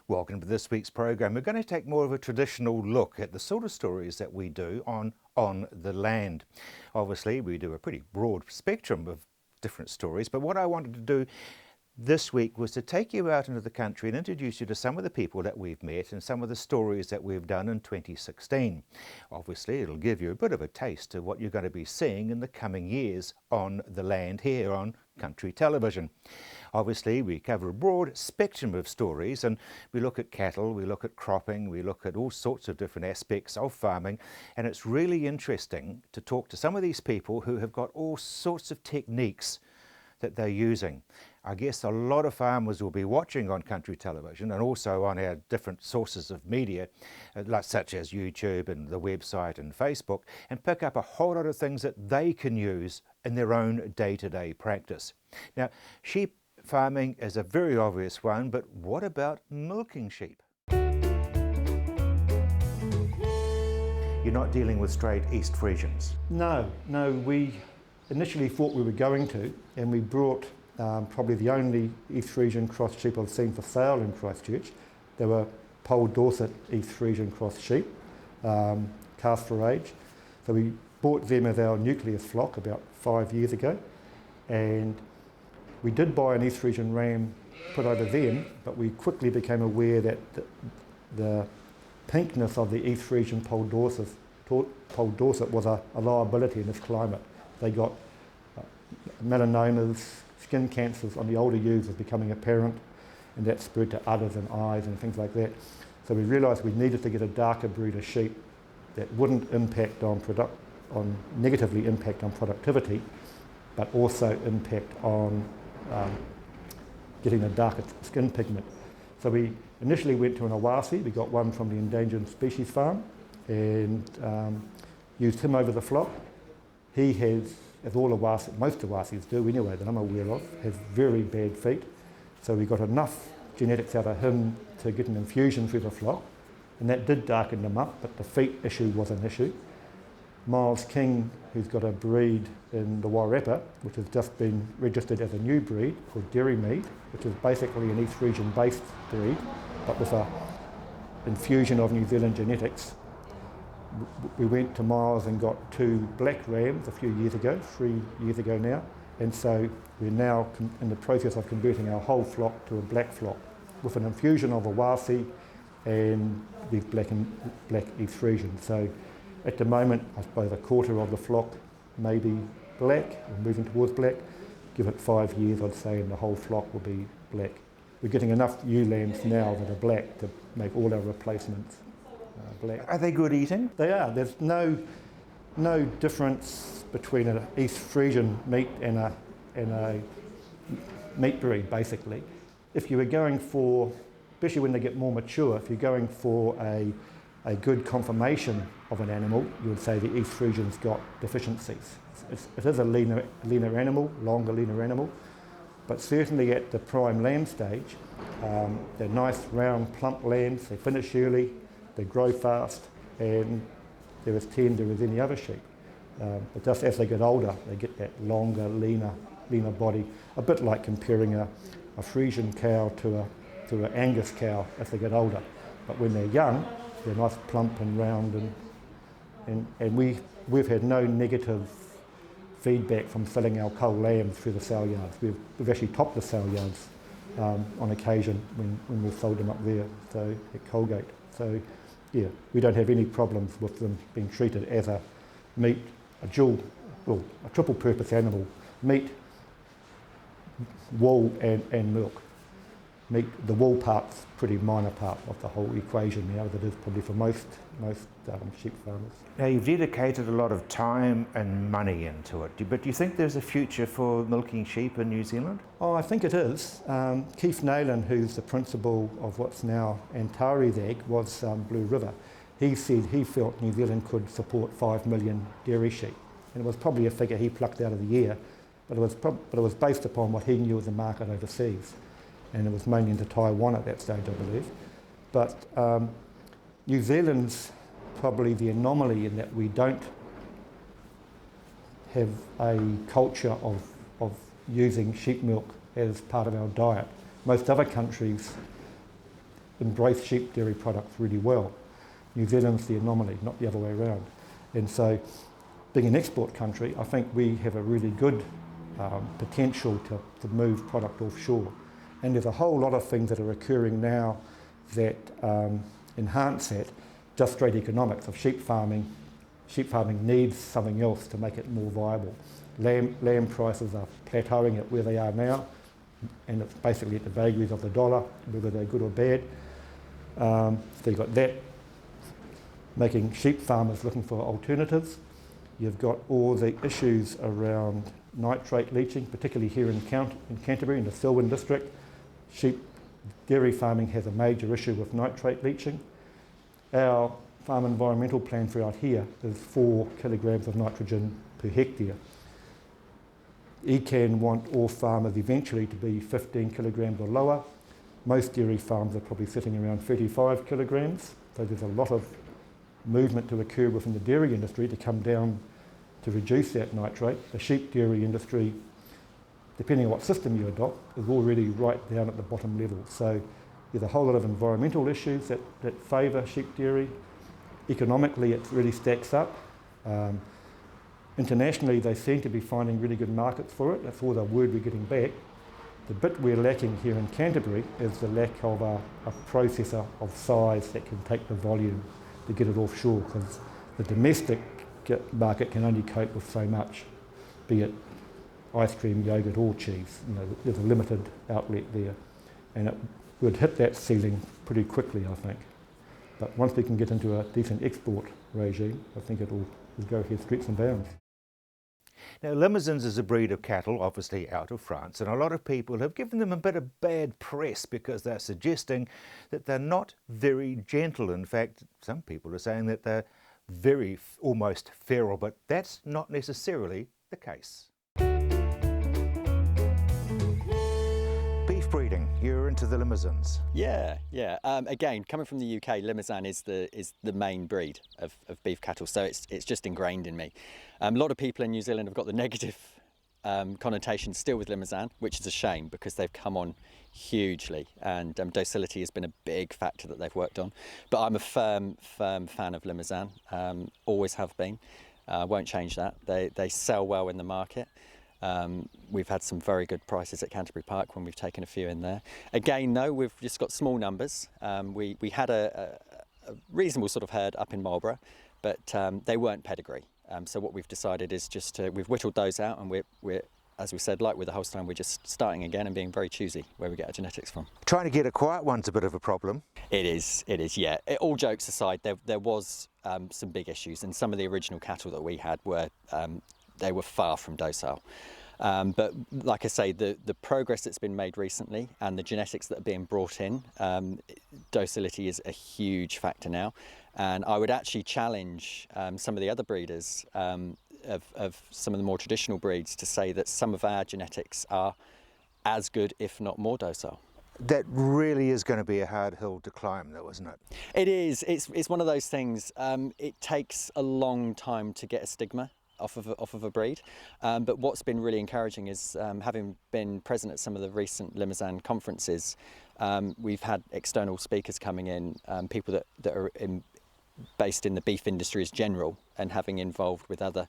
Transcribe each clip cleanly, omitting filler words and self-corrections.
Welcome to this week's program. We're going to take more of a traditional look at the sort of stories that we do on the land. Obviously, we do a pretty broad spectrum of different stories, but what I wanted to do this week was to take you out into the country and introduce you to some of the people that we've met and some of the stories that we've done in 2016. Obviously, it'll give you a bit of a taste of what you're going to be seeing in the coming years on the land here on country television. Obviously, we cover a broad spectrum of stories, and we look at cattle, we look at cropping, we look at all sorts of different aspects of farming, and it's really interesting to talk to some of these people who have got all sorts of techniques that they're using. I guess a lot of farmers will be watching on country television and also on our different sources of media, such as YouTube and the website and Facebook, and pick up a whole lot of things that they can use in their own day-to-day practice. Now, sheep farming is a very obvious one, but what about milking sheep? You're not dealing with straight East Frisians. No, we initially thought we were going to, and we brought probably the only East Frisian cross sheep I've seen for sale in Christchurch. They were Poll Dorset East Frisian cross sheep, cast for age. So we bought them as our nucleus flock about 5 years ago, and we did buy an East Frisian ram put over them, but we quickly became aware that the pinkness of the East Frisian Poll Dorset was a liability in this climate. They got melanomas, skin cancers on the older ewes was becoming apparent, and that spread to udders and eyes and things like that. So we realised we needed to get a darker breed of sheep that wouldn't negatively impact on productivity, but also impact on getting a darker skin pigment. So we initially went to an Awasi. We got one from the Endangered Species Farm and used him over the flock. He has, as all Awasi, most Awasis do anyway, that I'm aware of, has very bad feet. So we got enough genetics out of him to get an infusion through the flock, and that did darken them up, but the feet issue was an issue. Miles King, who's got a breed in the Wairarapa, which has just been registered as a new breed called Dairy Mead, which is basically an East Frisian based breed, but with an infusion of New Zealand genetics. We went to Miles and got 2 black rams a few years ago, 3 years ago now, and so we're now in the process of converting our whole flock to a black flock with an infusion of Awasi and these black East Frisians. So at the moment, I suppose a quarter of the flock may be black, or moving towards black. Give it 5 years, I'd say, and the whole flock will be black. We're getting enough ewe lambs now that are black to make all our replacements black. Are they good eating? They are. There's no difference between an East Frisian meat and a meat breed, basically. If you were going for, especially when they get more mature, if you're going for a good conformation of an animal, you would say the East Frisian's got deficiencies. It is a leaner animal, longer, leaner animal, but certainly at the prime lamb stage, they're nice, round, plump lambs. They finish early, they grow fast, and they're as tender as any other sheep. But just as they get older, they get that longer, leaner body, a bit like comparing a Frisian cow to an Angus cow as they get older. But when they're young, they're nice, plump and round, and we've had no negative feedback from selling our cull lambs through the sale yards. We've actually topped the sale yards on occasion when we've sold them up there, so at Colgate. So yeah, we don't have any problems with them being treated as a meat, a triple purpose animal, meat, wool and milk. The wool part's pretty minor part of the whole equation now, that is probably for most sheep farmers. Now, you've dedicated a lot of time and money into it, but do you think there's a future for milking sheep in New Zealand? Oh, I think it is. Keith Nayland, who's the principal of what's now Antari's Ag, was Blue River. He said he felt New Zealand could support 5 million dairy sheep, and it was probably a figure he plucked out of the air, but it was based upon what he knew of the market overseas. And it was mainly into Taiwan at that stage, I believe. But New Zealand's probably the anomaly in that we don't have a culture of using sheep milk as part of our diet. Most other countries embrace sheep dairy products really well. New Zealand's the anomaly, not the other way around. And so, being an export country, I think we have a really good potential to move product offshore. And there's a whole lot of things that are occurring now that enhance that, just straight economics of sheep farming. Sheep farming needs something else to make it more viable. Lamb prices are plateauing at where they are now, and it's basically at the vagaries of the dollar, whether they're good or bad. So you've got that, making sheep farmers looking for alternatives. You've got all the issues around nitrate leaching, particularly here in Canterbury, in the Selwyn district. Sheep dairy farming has a major issue with nitrate leaching. Our farm environmental plan for out here is 4 kilograms of nitrogen per hectare. ECAN want all farmers eventually to be 15 kilograms or lower. Most dairy farms are probably sitting around 35 kilograms, so there's a lot of movement to occur within the dairy industry to come down to reduce that nitrate. The sheep dairy industry, depending on what system you adopt, is already right down at the bottom level. So there's a whole lot of environmental issues that favour sheep dairy. Economically, it really stacks up. Internationally, they seem to be finding really good markets for it. That's all the word we're getting back. The bit we're lacking here in Canterbury is the lack of a processor of size that can take the volume to get it offshore, because the domestic market can only cope with so much, be it ice cream, yogurt or cheese. You know, there's a limited outlet there, and it would hit that ceiling pretty quickly, I think. But once we can get into a decent export regime, I think it'll go ahead streets and bounds. Now, Limousins is a breed of cattle, obviously out of France, and a lot of people have given them a bit of bad press because they're suggesting that they're not very gentle. In fact, some people are saying that they're very almost feral, but that's not necessarily the case. Beef breeding, you're into the Limousins. Yeah. Again, coming from the UK, Limousin is the main breed of beef cattle, so it's just ingrained in me. A lot of people in New Zealand have got the negative connotation still with Limousin, which is a shame because they've come on hugely, and docility has been a big factor that they've worked on. But I'm a firm fan of Limousin, always have been. Won't change that. They sell well in the market. We've had some very good prices at Canterbury Park when we've taken a few in there. Again, though, we've just got small numbers. We had a reasonable sort of herd up in Marlborough, but they weren't pedigree. So what we've decided is just we've whittled those out, and we're, as we said, like with the Holstein, we're just starting again and being very choosy where we get our genetics from. Trying to get a quiet one's a bit of a problem. It is, yeah. All jokes aside, there was some big issues, and some of the original cattle that we had were they were far from docile. But like I say, the progress that's been made recently and the genetics that are being brought in, docility is a huge factor now. And I would actually challenge some of the other breeders of some of the more traditional breeds to say that some of our genetics are as good, if not more docile. That really is going to be a hard hill to climb, though, isn't it? It is. It's one of those things. It takes a long time to get a stigma off of a breed, but what's been really encouraging is having been present at some of the recent Limousin conferences, we've had external speakers coming in, people that are based in the beef industry as general and having involved with other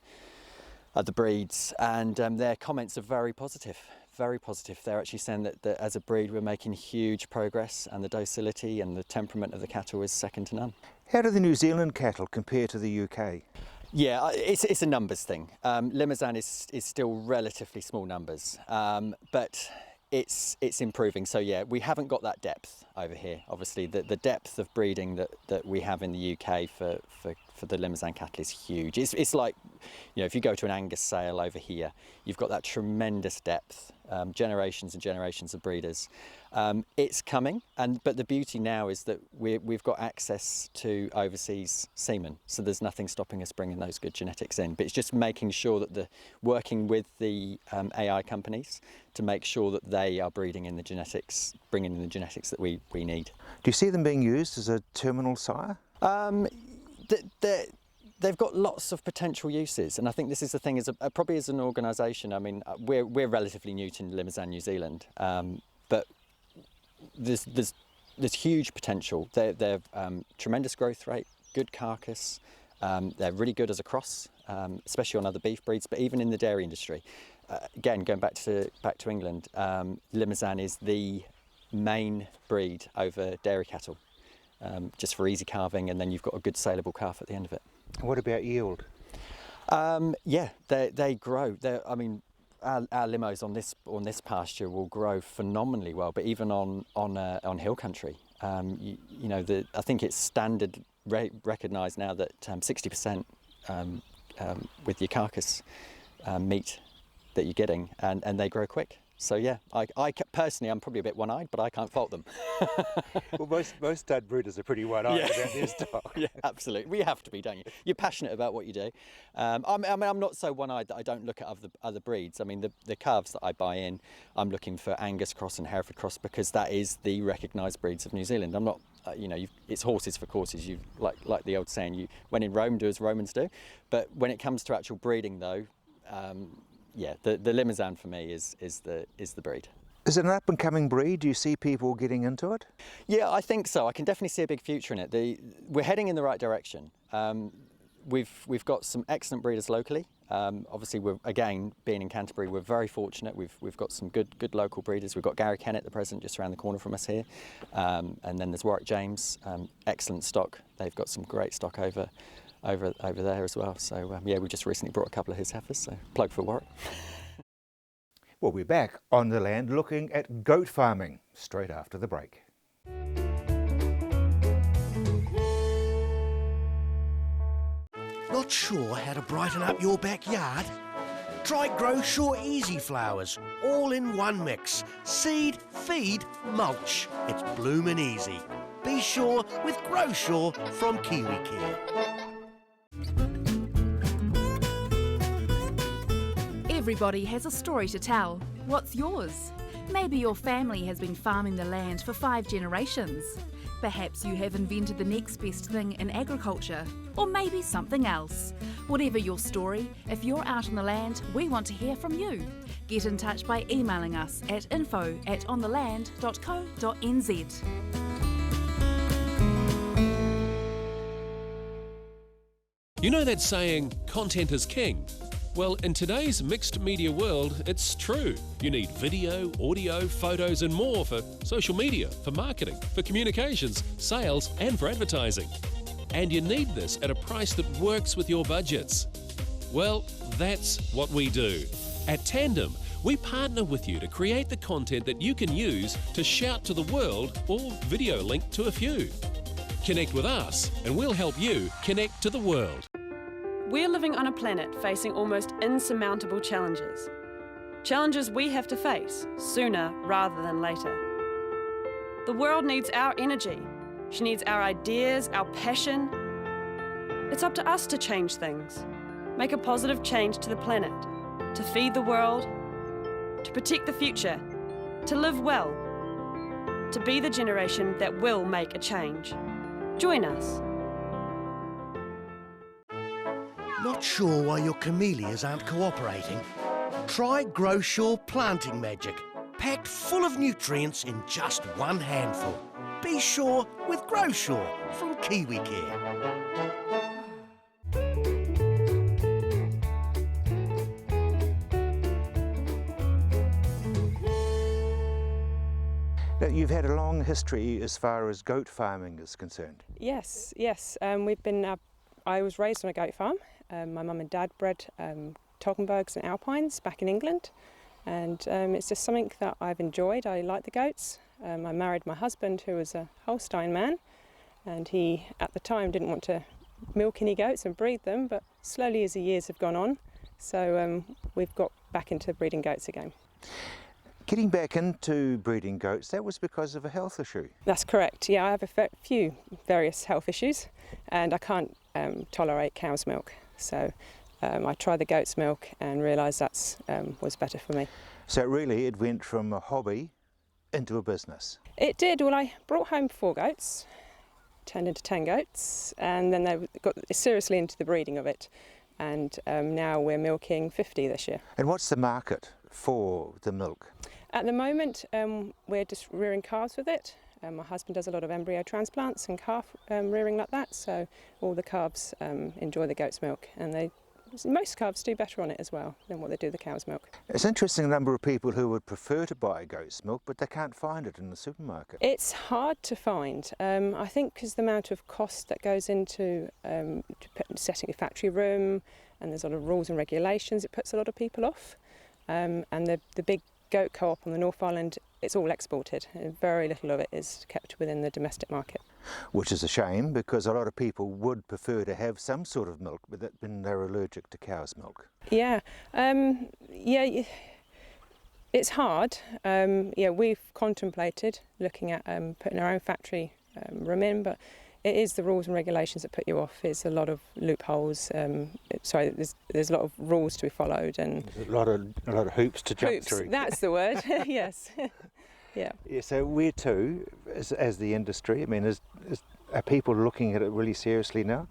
breeds, and their comments are very positive. Very positive. They're actually saying that as a breed we're making huge progress, and the docility and the temperament of the cattle is second to none. How do the New Zealand cattle compare to the UK? Yeah, it's a numbers thing. Limousin is still relatively small numbers, but it's improving. So yeah, we haven't got that depth over here. Obviously, the depth of breeding that we have in the UK for the Limousin cattle is huge. It's like, you know, if you go to an Angus sale over here, you've got that tremendous depth, generations and generations of breeders. It's coming, but the beauty now is that we've got access to overseas semen, so there's nothing stopping us bringing those good genetics in. But it's just making sure that working with the AI companies to make sure that they are breeding in the genetics, bringing in the genetics that we need. Do you see them being used as a terminal sire? They've got lots of potential uses, and I think this is the thing, probably as an organisation, I mean, we're relatively new to Limousin, New Zealand, but there's there's huge potential. They're tremendous growth rate, good carcass. They're really good as a cross, especially on other beef breeds, but even in the dairy industry. Again, going back to England, Limousin is the main breed over dairy cattle, just for easy calving, and then you've got a good saleable calf at the end of it. What about yield? Yeah, they grow. I mean, our limos on this pasture will grow phenomenally well, but even on hill country, you know, I think it's standard recognised now that 60% with your carcass meat that you're getting, and they grow quick. So yeah, I personally, I'm probably a bit one-eyed, but I can't fault them. Well, most stud breeders are pretty one-eyed Yeah. about their stock. Yeah, absolutely. We have to be, don't you? You're passionate about what you do. I'm not so one-eyed that I don't look at other breeds. I mean, the calves that I buy in, I'm looking for Angus cross and Hereford cross because that is the recognised breeds of New Zealand. I'm not, you know, it's horses for courses. You like the old saying, when in Rome, do as Romans do. But when it comes to actual breeding, though. Yeah, the Limousin for me is the breed. Is it an up-and-coming breed? Do you see people getting into it? Yeah, I think so. I can definitely see a big future in it. We're heading in the right direction. We've got some excellent breeders locally. Obviously, again, being in Canterbury, we're very fortunate. We've got some good local breeders. We've got Gary Kennett, the present, just around the corner from us here, and then there's Warwick James, excellent stock. They've got some great stock over there as well. So yeah, we just recently brought a couple of his heifers, so plug for Warwick. Well, we're back on the land looking at goat farming straight after the break. Not sure how to brighten up your backyard? Try Grow Sure Easy Flowers, all in one mix. Seed, feed, mulch. It's bloomin' easy. Be sure with Grow Sure from KiwiCare. Everybody has a story to tell. What's yours? Maybe your family has been farming the land for 5 generations. Perhaps you have invented the next best thing in agriculture, or maybe something else. Whatever your story, if you're out on the land, we want to hear from you. Get in touch by emailing us at info@ontheland.co.nz. You know that saying, content is king? Well, in today's mixed media world, it's true. You need video, audio, photos and more for social media, for marketing, for communications, sales and for advertising. And you need this at a price that works with your budgets. Well, that's what we do. At Tandem, we partner with you to create the content that you can use to shout to the world or video link to a few. Connect with us and we'll help you connect to the world. We're living on a planet facing almost insurmountable challenges. Challenges we have to face sooner rather than later. The world needs our energy. She needs our ideas, our passion. It's up to us to change things, make a positive change to the planet, to feed the world, to protect the future, to live well, to be the generation that will make a change. Join us. Not sure why your camellias aren't cooperating? Try Grow Sure Planting Magic, packed full of nutrients in just one handful. Be sure with Grow Sure from KiwiCare. Now, you've had a long history as far as goat farming is concerned. Yes. We've been. I was raised on a goat farm. My mum and dad bred Toggenburgs and Alpines back in England, and it's just something that I've enjoyed. I like the goats. I married my husband, who was a Holstein man, and he at the time didn't want to milk any goats and breed them, but slowly as the years have gone on, so we've got back into breeding goats again. Getting back into breeding goats, that was because of a health issue. That's correct. Yeah, I have a few various health issues, and I can't tolerate cow's milk. So I tried the goat's milk and realised that was better for me. So really it went from a hobby into a business? It did. Well, I brought home 4 goats, turned into 10 goats, and then they got seriously into the breeding of it. And now we're milking 50 this year. And what's the market for the milk? At the moment, we're just rearing calves with it. My husband does a lot of embryo transplants and calf rearing like that, so all the calves enjoy the goat's milk, and most calves do better on it as well than what they do the cow's milk. It's interesting, a number of people who would prefer to buy goat's milk, but they can't find it in the supermarket. It's hard to find. I think because the amount of cost that goes into setting a factory room, and there's a lot of rules and regulations, it puts a lot of people off. And the big goat co-op on the North Island, it's all exported, and very little of it is kept within the domestic market. Which is a shame, because a lot of people would prefer to have some sort of milk, but when they're allergic to cow's milk. Yeah, it's hard. We've contemplated looking at putting our own factory room in, but it is the rules and regulations that put you off. There's a lot of loopholes. There's a lot of rules to be followed, and there's a lot of hoops to jump through. That's the word. Yes. Yeah. So where to, as the industry? I mean, are people looking at it really seriously now?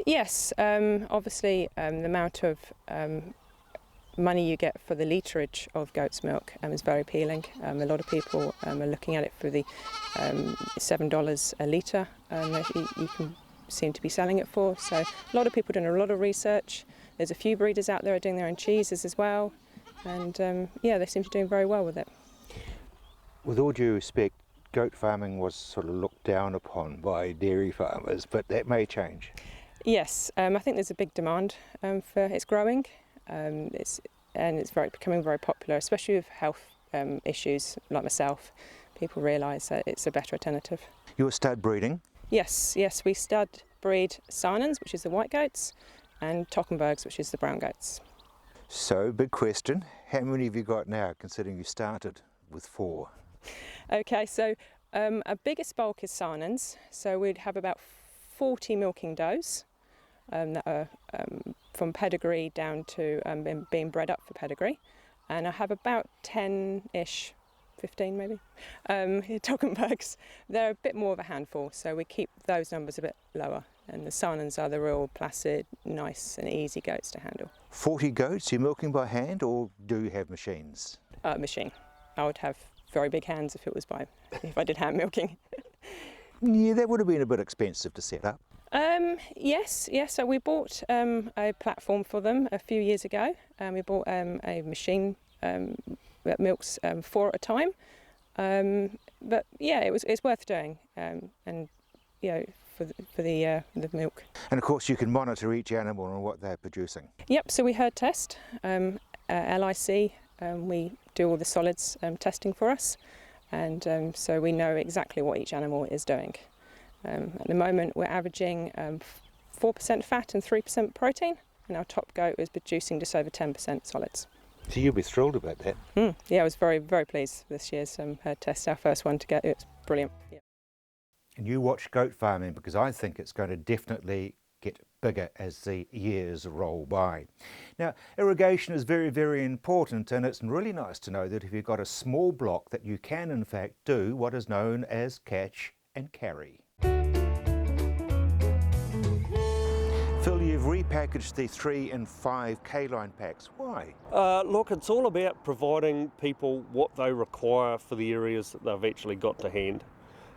Yes. Obviously, the amount of money you get for the litrage of goat's milk is very appealing. A lot of people are looking at it for the $7 a litre that you can seem to be selling it for. So a lot of people are doing a lot of research. There's a few breeders out there doing their own cheeses as well, and they seem to be doing very well with it. With all due respect, goat farming was sort of looked down upon by dairy farmers, but that may change. Yes, I think there's a big demand for it's growing. It's becoming very popular, especially with health issues like myself. People realise that it's a better alternative. You're stud breeding? Yes, we stud breed Sarnans, which is the white goats, and Tockenbergs, which is the brown goats. So, big question, how many have you got now, considering you started with 4? Okay, so our biggest bulk is Sarnans, so we'd have about 40 milking does that are from pedigree down to being bred up for pedigree, and I have about 10-ish, 15 maybe, Tockenbergs. They're a bit more of a handful, so we keep those numbers a bit lower, and the Sarnans are the real placid, nice and easy goats to handle. 40 goats, you're milking by hand, or do you have machines? Machine. I would have very big hands if I did hand milking. Yeah, that would have been a bit expensive to set up. Yes. So we bought a platform for them a few years ago. We bought a machine that milks 4 at a time. But yeah, it's worth doing, and for the milk. And of course, you can monitor each animal and what they're producing. Yep. So we herd test. LIC. We do all the solids testing for us, and so we know exactly what each animal is doing. At the moment we're averaging 4% fat and 3% protein, and our top goat is producing just over 10% solids. So you'll be thrilled about that. Yeah, I was very, very pleased with this year's herd test, our first one to get. It's brilliant. Yeah. And you watch goat farming, because I think it's going to definitely get bigger as the years roll by. Now, irrigation is very, very important, and it's really nice to know that if you've got a small block that you can in fact do what is known as catch and carry. Phil, you've repackaged the 3 and 5 K-line packs. Why? Look, it's all about providing people what they require for the areas that they've actually got to hand.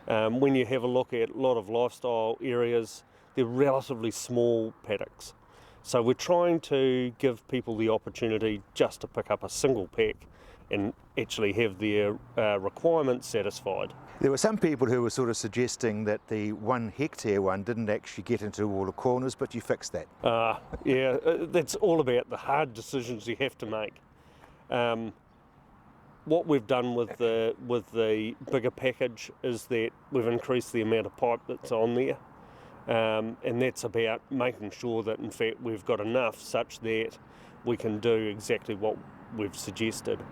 When you have a look at a lot of lifestyle areas, they're relatively small paddocks. So we're trying to give people the opportunity just to pick up a single pack and actually have their requirements satisfied. There were some people who were sort of suggesting that the 1 hectare one didn't actually get into all the corners, but you fixed that. Yeah, that's all about the hard decisions you have to make. What we've done with the bigger package is that we've increased the amount of pipe that's on there. And that's about making sure that in fact we've got enough such that we can do exactly what we've suggested.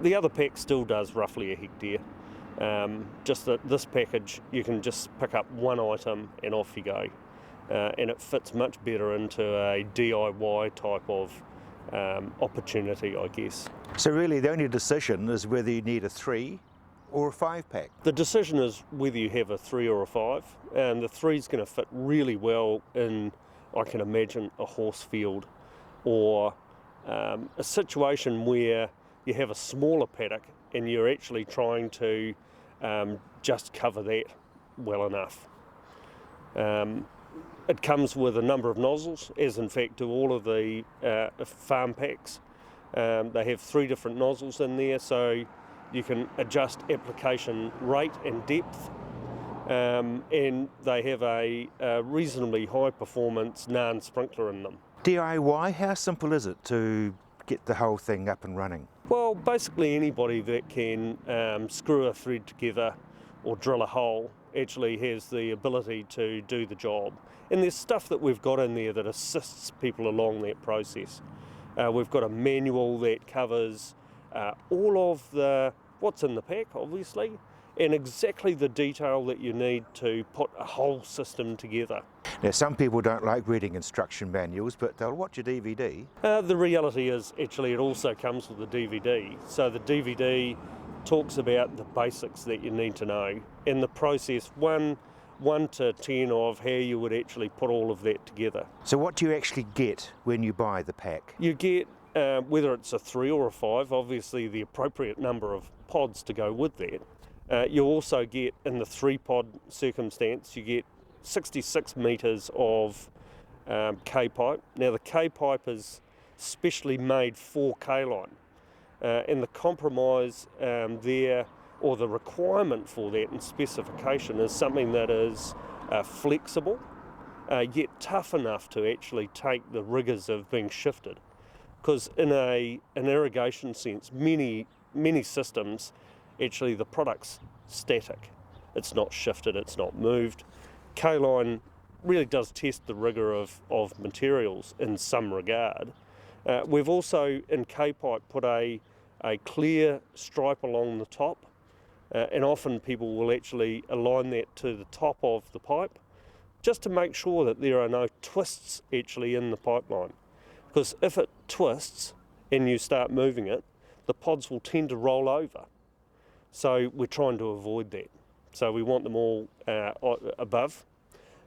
The other pack still does roughly a hectare, just that this package you can just pick up 1 item and off you go, and it fits much better into a DIY type of opportunity, I guess. So really the only decision is whether you need a 3 or a 5 pack? The decision is whether you have a 3 or a 5, and the 3 is going to fit really well in, I can imagine, a horse field or a situation where you have a smaller paddock and you're actually trying to just cover that well enough. It comes with a number of nozzles, as in fact do all of the farm packs. They have 3 different nozzles in there, so you can adjust application rate and depth, and they have a reasonably high performance NAN sprinkler in them. DIY, how simple is it to get the whole thing up and running? Well, basically anybody that can screw a thread together or drill a hole actually has the ability to do the job. And there's stuff that we've got in there that assists people along that process. We've got a manual that covers all of what's in the pack, obviously, and exactly the detail that you need to put a whole system together. Now, some people don't like reading instruction manuals, but they'll watch a DVD. The reality is, actually, it also comes with a DVD. So the DVD talks about the basics that you need to know, and the process 1 to 10 of how you would actually put all of that together. So what do you actually get when you buy the pack? You get, whether it's a 3 or a 5, obviously the appropriate number of pods to go with that. You also get, in the 3-pod circumstance, you get 66 metres of K-pipe. Now the K-pipe is specially made for K-line, and the compromise there, or the requirement for that and specification, is something that is flexible, yet tough enough to actually take the rigours of being shifted. Because in an irrigation sense, many systems, actually the product's static. It's not shifted, it's not moved. K-line really does test the rigour of materials in some regard. We've also, in K-pipe, put a clear stripe along the top, and often people will actually align that to the top of the pipe, just to make sure that there are no twists actually in the pipeline. Because if it twists and you start moving it, the pods will tend to roll over. So we're trying to avoid that. So we want them all above.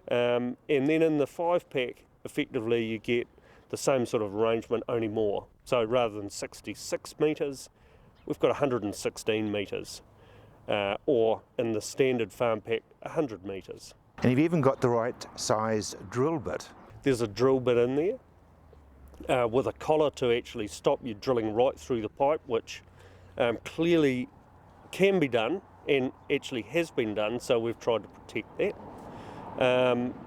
And then in the 5-pack, effectively you get the same sort of arrangement, only more. So rather than 66 metres, we've got 116 metres. Or in the standard farm pack, 100 metres. And you've even got the right size drill bit. There's a drill bit in there with a collar to actually stop you drilling right through the pipe, which clearly can be done and actually has been done, so we've tried to protect that.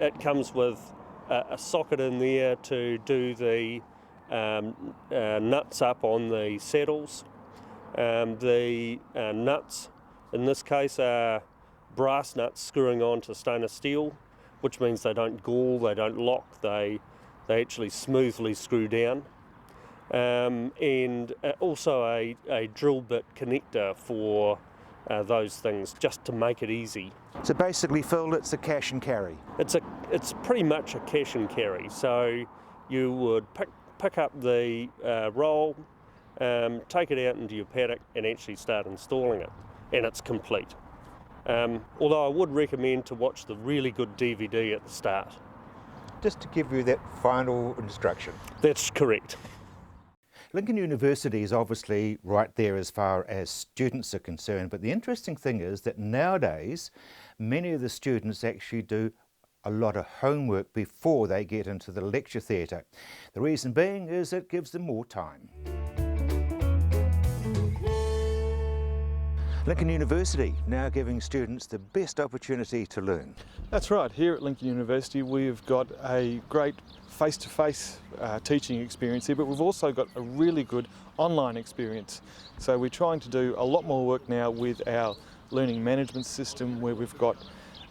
It comes with a socket in there to do the nuts up on the saddles. The nuts in this case are brass nuts screwing onto stainless steel, which means they don't gall, they don't lock, they actually smoothly screw down. And also a drill bit connector for those things, just to make it easy. So basically, Phil, it's a cash and carry. It's pretty much a cash and carry. So you would pick up the roll, take it out into your paddock and actually start installing it, and it's complete. Although I would recommend to watch the really good DVD at the start. Just to give you that final instruction. That's correct. Lincoln University is obviously right there as far as students are concerned, but the interesting thing is that nowadays many of the students actually do a lot of homework before they get into the lecture theatre. The reason being is it gives them more time. Lincoln University now giving students the best opportunity to learn. That's right. Here at Lincoln University we've got a great face-to-face teaching experience here, but we've also got a really good online experience. So we're trying to do a lot more work now with our learning management system, where we've got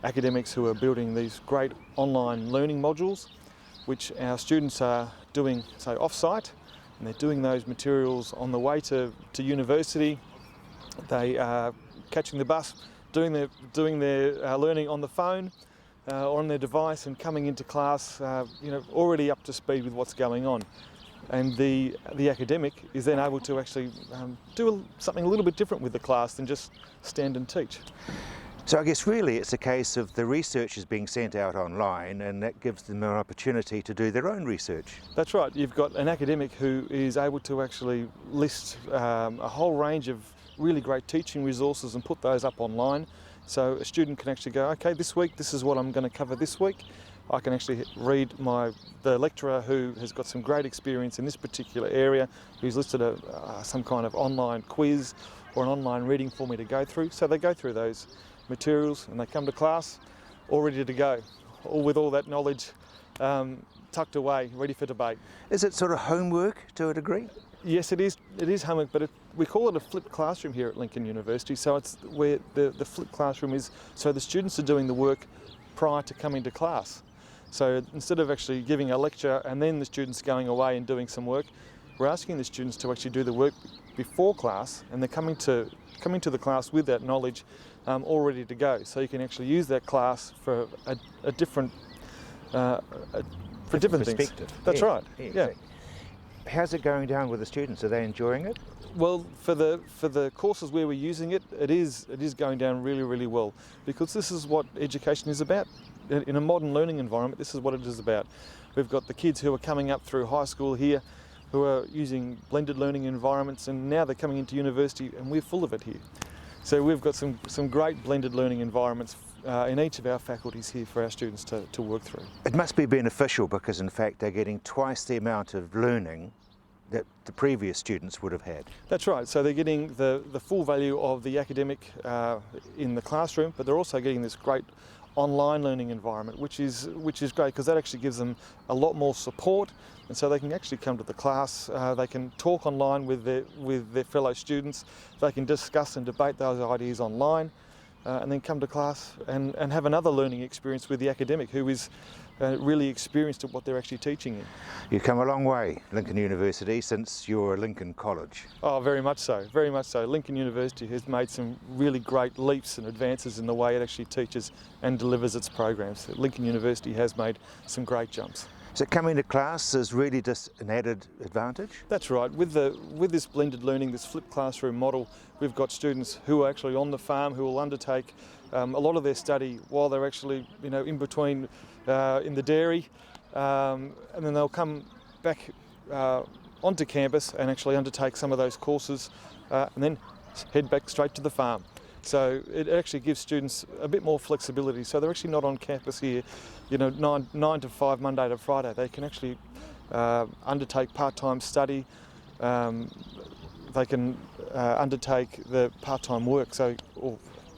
academics who are building these great online learning modules, which our students are doing, say, off-site, and they're doing those materials on the way to university. They are catching the bus, doing their learning on the phone or on their device, and coming into class, already up to speed with what's going on. And the academic is then able to actually do something a little bit different with the class than just stand and teach. So I guess really it's a case of the research is being sent out online, and that gives them an opportunity to do their own research. That's right. You've got an academic who is able to actually list a whole range of really great teaching resources and put those up online. So a student can actually go, okay, this week, this is what I'm going to cover this week. I can actually read the lecturer who has got some great experience in this particular area, who's listed some kind of online quiz or an online reading for me to go through. So they go through those materials and they come to class all ready to go, all with all that knowledge tucked away, ready for debate. Is it sort of homework to a degree? Yes, it is. It is homework, but we call it a flipped classroom here at Lincoln University. So it's where the flipped classroom is, so the students are doing the work prior to coming to class. So instead of actually giving a lecture and then the students going away and doing some work, we're asking the students to actually do the work before class, and they're coming to the class with that knowledge all ready to go. So you can actually use that class for a different for different things. Perspective. That's Yeah, right. yeah, Yeah. exactly. How's it going down with the students? Are they enjoying it? Well, for the courses where we're using it, it is going down really, really well, because this is what education is about. In a modern learning environment, this is what it is about. We've got the kids who are coming up through high school here, who are using blended learning environments, and now they're coming into university, and we're full of it here. So we've got some great blended learning environments in each of our faculties here for our students to work through. It must be beneficial because in fact they're getting twice the amount of learning that the previous students would have had. That's right, so they're getting the full value of the academic in the classroom, but they're also getting this great online learning environment, which is great, because that actually gives them a lot more support, and so they can actually come to the class, they can talk online with their fellow students, they can discuss and debate those ideas online, and then come to class and have another learning experience with the academic who is really experienced at what they're actually teaching in. You've come a long way, Lincoln University, since your Lincoln College. Oh, very much so, very much so. Lincoln University has made some really great leaps and advances in the way it actually teaches and delivers its programs. Lincoln University has made some great jumps. So coming to class is really just an added advantage? That's right. With this blended learning, this flipped classroom model, we've got students who are actually on the farm who will undertake a lot of their study while they're actually, in between in the dairy, and then they'll come back onto campus and actually undertake some of those courses, and then head back straight to the farm. So it actually gives students a bit more flexibility. So they're actually not on campus here, 9 to 5, Monday to Friday. They can actually undertake part-time study. They can undertake the part-time work, or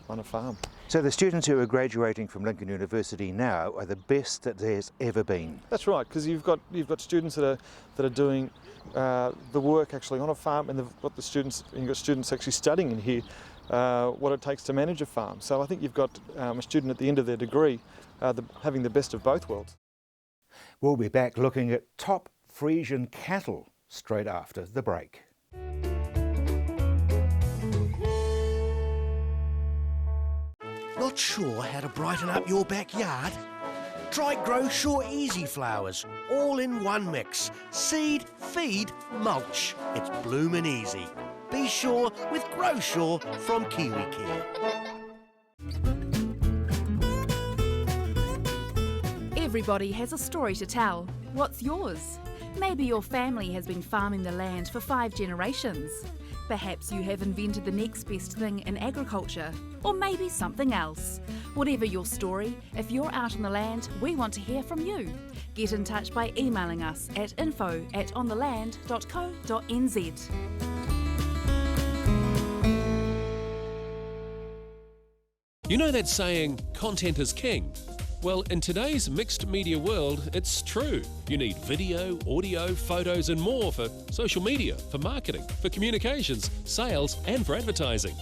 on a farm. So the students who are graduating from Lincoln University now are the best that there's ever been? That's right, because you've got students that are doing the work actually on a farm, and you've got students actually studying in here what it takes to manage a farm. So I think you've got a student at the end of their degree having the best of both worlds. We'll be back looking at top Frisian cattle straight after the break. Not sure how to brighten up your backyard? Try Grow Sure Easy Flowers, all in one mix. Seed, feed, mulch. It's bloomin' easy. Be sure with Grow Sure from KiwiCare. Everybody has a story to tell. What's yours? Maybe your family has been farming the land for 5 generations. Perhaps you have invented the next best thing in agriculture, or maybe something else. Whatever your story, if you're out on the land, we want to hear from you. Get in touch by emailing us at info@ontheland.co.nz. You know that saying, content is king? Well, in today's mixed media world, it's true. You need video, audio, photos and more for social media, for marketing, for communications, sales and for advertising.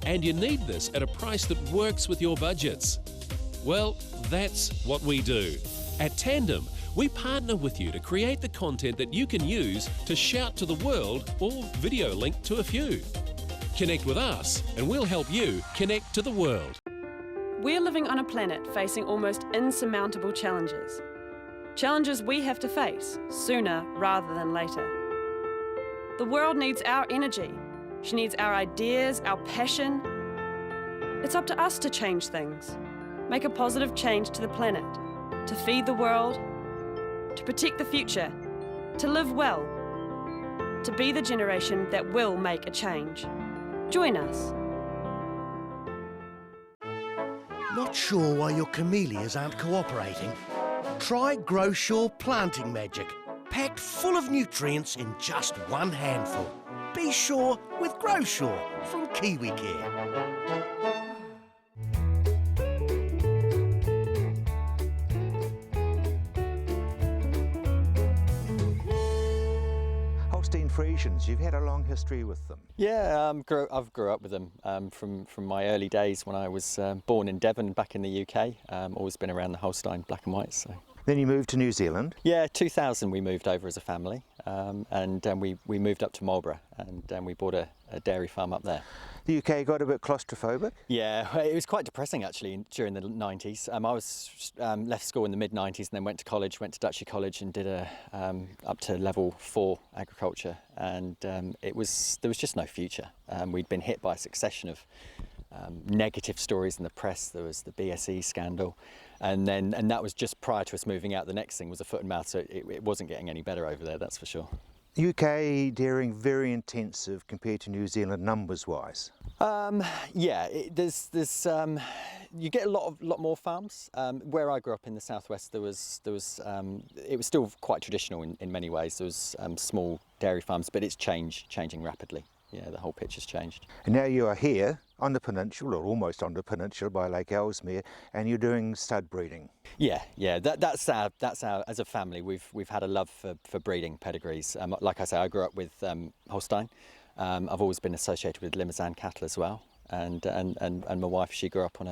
And you need this at a price that works with your budgets. Well, that's what we do. At Tandem, we partner with you to create the content that you can use to shout to the world or video link to a few. Connect with us and we'll help you connect to the world. We're living on a planet facing almost insurmountable challenges. Challenges we have to face sooner rather than later. The world needs our energy. She needs our ideas, our passion. It's up to us to change things, make a positive change to the planet, to feed the world, to protect the future, to live well, to be the generation that will make a change. Join us. Not sure why your camellias aren't cooperating? Try Growshaw Planting Magic, packed full of nutrients in just one handful. Be sure with Growshaw from Kiwi Care. Holstein Friesians, you've had a long history with them. Yeah, I've grew up with them from my early days when I was born in Devon back in the UK. Always been around the Holstein black and whites. So. Then you moved to New Zealand? Yeah, 2000 we moved over as a family, and we moved up to Marlborough, and we bought a dairy farm up there. The UK got a bit claustrophobic? Yeah, it was quite depressing actually during the 90s. I was left school in the mid-90s and then went to college, went to Duchy College and did up to level 4 agriculture, and there was just no future. We'd been hit by a succession of negative stories in the press. There was the BSE scandal, and that was just prior to us moving out. The next thing was a foot and mouth, so it wasn't getting any better over there, that's for sure. UK dairying very intensive compared to New Zealand numbers wise. Yeah, there's you get a lot more farms. Where I grew up in the southwest, it was still quite traditional in many ways. There was small dairy farms, but it's changing rapidly. Yeah, the whole picture's changed. And now you are here on the peninsula, or almost on the peninsula by Lake Ellesmere, and you're doing stud breeding. Yeah. That's our as a family we've had a love for breeding pedigrees. Like I say, I grew up with Holstein. I've always been associated with Limousin cattle as well, and my wife, she grew up on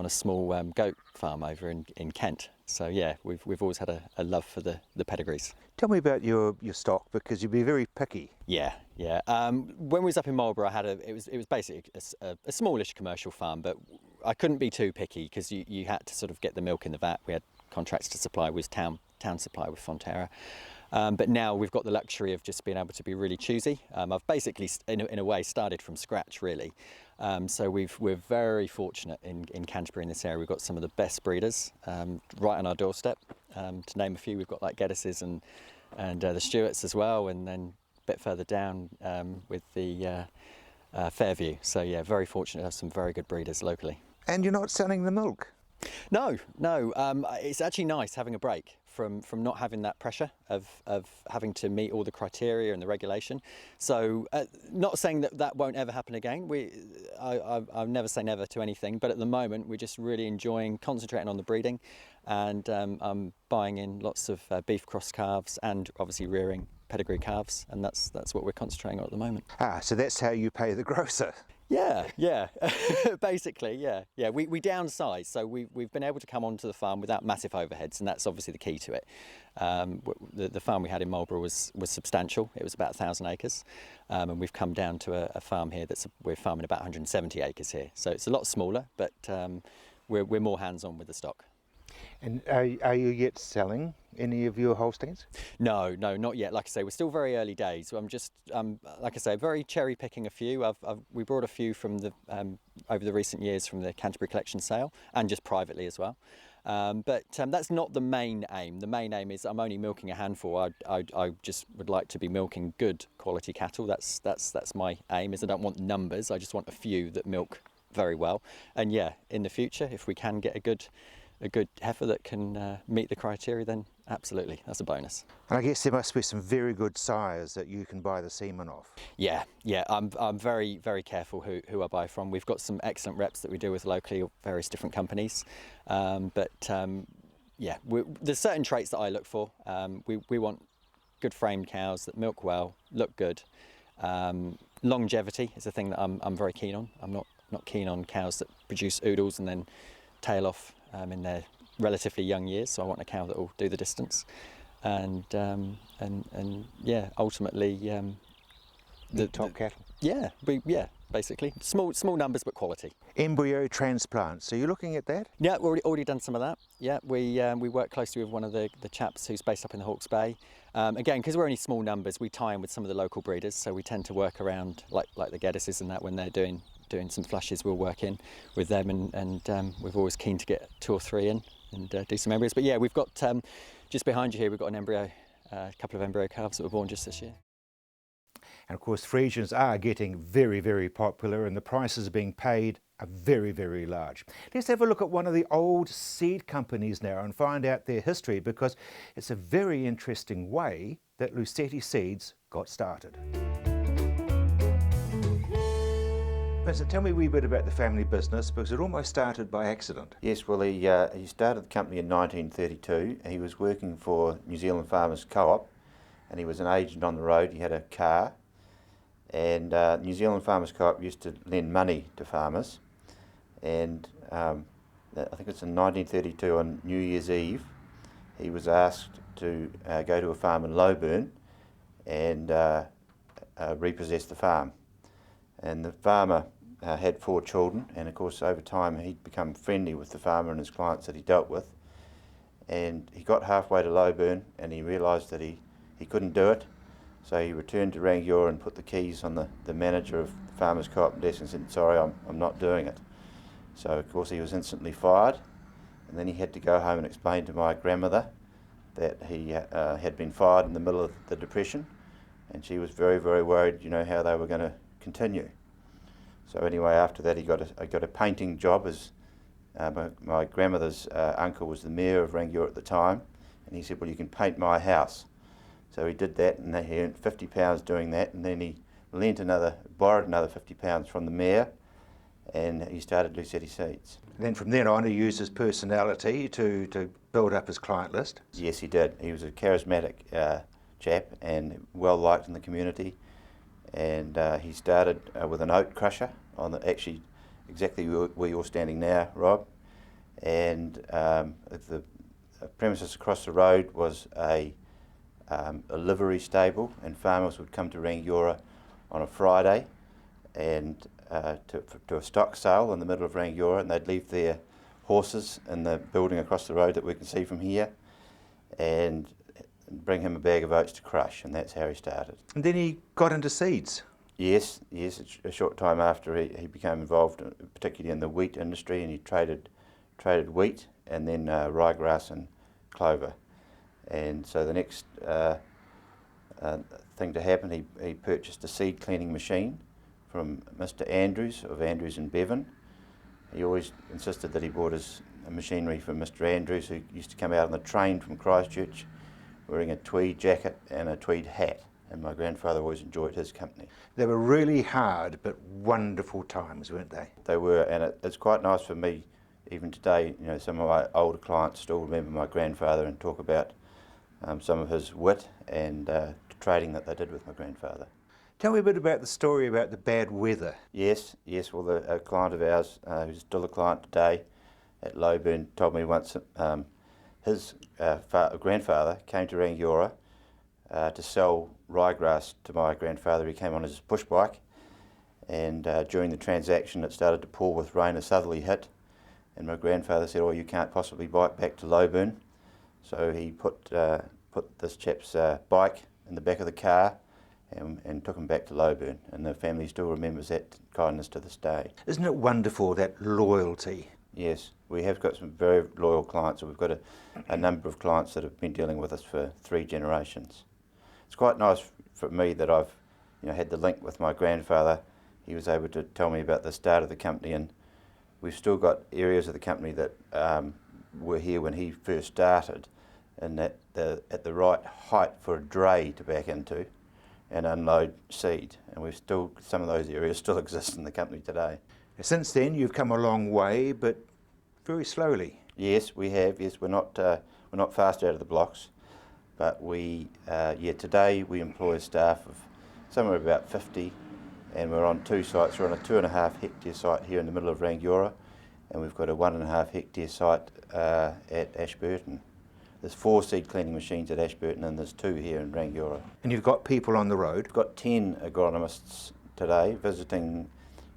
a small goat farm over in Kent. So yeah, we've always had a love for the pedigrees. Tell me about your stock, because you'd be very picky. Yeah. When we was up in Marlborough, it was basically a smallish commercial farm, but I couldn't be too picky because you had to sort of get the milk in the vat. We had contracts to supply with town supply with Fonterra. But now we've got the luxury of just being able to be really choosy. I've basically, in a way, started from scratch, really. So we're very fortunate in Canterbury, in this area. We've got some of the best breeders right on our doorstep. To name a few, we've got like Geddeses and the Stewarts as well, and then a bit further down with the Fairview. So yeah, very fortunate to have some very good breeders locally. And you're not selling the milk? No. It's actually nice having a break from not having that pressure of having to meet all the criteria and the regulation. So not saying that won't ever happen again. I'll never say never to anything, but at the moment we're just really enjoying concentrating on the breeding, and I'm buying in lots of beef cross calves and obviously rearing pedigree calves, and that's what we're concentrating on at the moment. So that's how you pay the grocer? Yeah. Basically, yeah. We downsize, so we've been able to come onto the farm without massive overheads, and that's obviously the key to it. The farm we had in Marlborough was substantial. It was about 1,000 acres, and we've come down to a farm here we're farming about 170 acres here. So it's a lot smaller, but we're more hands-on with the stock. And are you yet selling any of your Holsteins? No, not yet. Like I say, we're still very early days. So I'm just, like I say, very cherry picking a few. We brought a few from over the recent years from the Canterbury collection sale, and just privately as well. But that's not the main aim. The main aim is I'm only milking a handful. I just would like to be milking good quality cattle. That's my aim. Is I don't want numbers. I just want a few that milk very well. And yeah, in the future, if we can get a good heifer that can meet the criteria, then absolutely, that's a bonus. And I guess there must be some very good sires that you can buy the semen off. Yeah. I'm very, very careful who I buy from. We've got some excellent reps that we deal with locally, various different companies. Yeah, there's certain traits that I look for. We want good framed cows that milk well, look good. Longevity is a thing that I'm very keen on. I'm not keen on cows that produce oodles and then tail off in their relatively young years, so I want a cow that will do the distance, and yeah, ultimately the top cattle. Yeah, basically small numbers but quality. Embryo transplants. So you're looking at that? Yeah, we've already done some of that. Yeah, we work closely with one of the chaps who's based up in the Hawke's Bay. Again, because we're only small numbers, we tie in with some of the local breeders, so we tend to work around like the Geddeses and that when they're doing some flushes, we'll work in with them, and we're always keen to get 2 or 3 in and do some embryos. But yeah, we've got just behind you here, we've got a couple of embryo calves that were born just this year. And of course, Friesians are getting very, very popular, and the prices being paid are very, very large. Let's have a look at one of the old seed companies now and find out their history, because it's a very interesting way that Lucetti Seeds got started. Vincent, tell me a wee bit about the family business, because it almost started by accident. Yes, well, he started the company in 1932. He was working for New Zealand Farmers Co-op, and he was an agent on the road. He had a car, and New Zealand Farmers Co-op used to lend money to farmers, and I think it's in 1932 on New Year's Eve, he was asked to go to a farm in Loburn and repossess the farm. And the farmer had 4 children, and of course over time he'd become friendly with the farmer and his clients that he dealt with. And he got halfway to Loburn and he realised that he couldn't do it, so he returned to Rangiora and put the keys on the manager of the Farmers Co-op desk and said, "Sorry, I'm not doing it." So of course he was instantly fired, and then he had to go home and explain to my grandmother that he had been fired in the middle of the Depression, and she was very, very worried, you know, how they were going to continue. So anyway, after that I got a painting job, as my grandmother's uncle was the mayor of Rangiora at the time, and he said, "Well, you can paint my house." So he did that, and he earned £50 doing that, and then he borrowed another £50 from the mayor, and he started Lucetti Seeds. And then from then on he used his personality to build up his client list. Yes, he did. He was a charismatic chap and well liked in the community, and he started with an oat crusher on actually exactly where you're standing now, Rob, and the premises across the road was a livery stable, and farmers would come to Rangiora on a Friday and to a stock sale in the middle of Rangiora, and they'd leave their horses in the building across the road that we can see from here and bring him a bag of oats to crush, and that's how he started. And then he got into seeds. Yes, a short time after he became involved particularly in the wheat industry, and he traded wheat and then ryegrass and clover. And so the next thing to happen, he purchased a seed cleaning machine from Mr. Andrews of Andrews and Bevan. He always insisted that he bought his machinery from Mr. Andrews, who used to come out on the train from Christchurch wearing a tweed jacket and a tweed hat, and my grandfather always enjoyed his company. They were really hard but wonderful times, weren't they? They were, and it's quite nice for me even today, you know, some of my older clients still remember my grandfather and talk about some of his wit and trading that they did with my grandfather. Tell me a bit about the story about the bad weather. Yes, well, a client of ours, who's still a client today at Loburn, told me once his grandfather came to Rangiora to sell ryegrass to my grandfather. He came on his push bike, and during the transaction it started to pour with rain. A southerly hit, and my grandfather said, "Oh, you can't possibly bike back to Loburn." So he put this chap's bike in the back of the car and took him back to Loburn, and the family still remembers that kindness to this day. Isn't it wonderful, that loyalty? Yes, we have got some very loyal clients. We've got a number of clients that have been dealing with us for 3 generations. It's quite nice for me that I've had the link with my grandfather. He was able to tell me about the start of the company, and we've still got areas of the company that were here when he first started, and that at the right height for a dray to back into and unload seed, and we've still, some of those areas still exist in the company today. Since then you've come a long way, but very slowly. Yes, we have. Yes, we're not fast out of the blocks, but today we employ a staff of somewhere about 50, and we're on 2 sites. We're on a 2.5 hectare site here in the middle of Rangiora, and we've got a 1.5 hectare site at Ashburton. There's 4 seed cleaning machines at Ashburton, and there's 2 here in Rangiora. And you've got people on the road? We've got 10 agronomists today visiting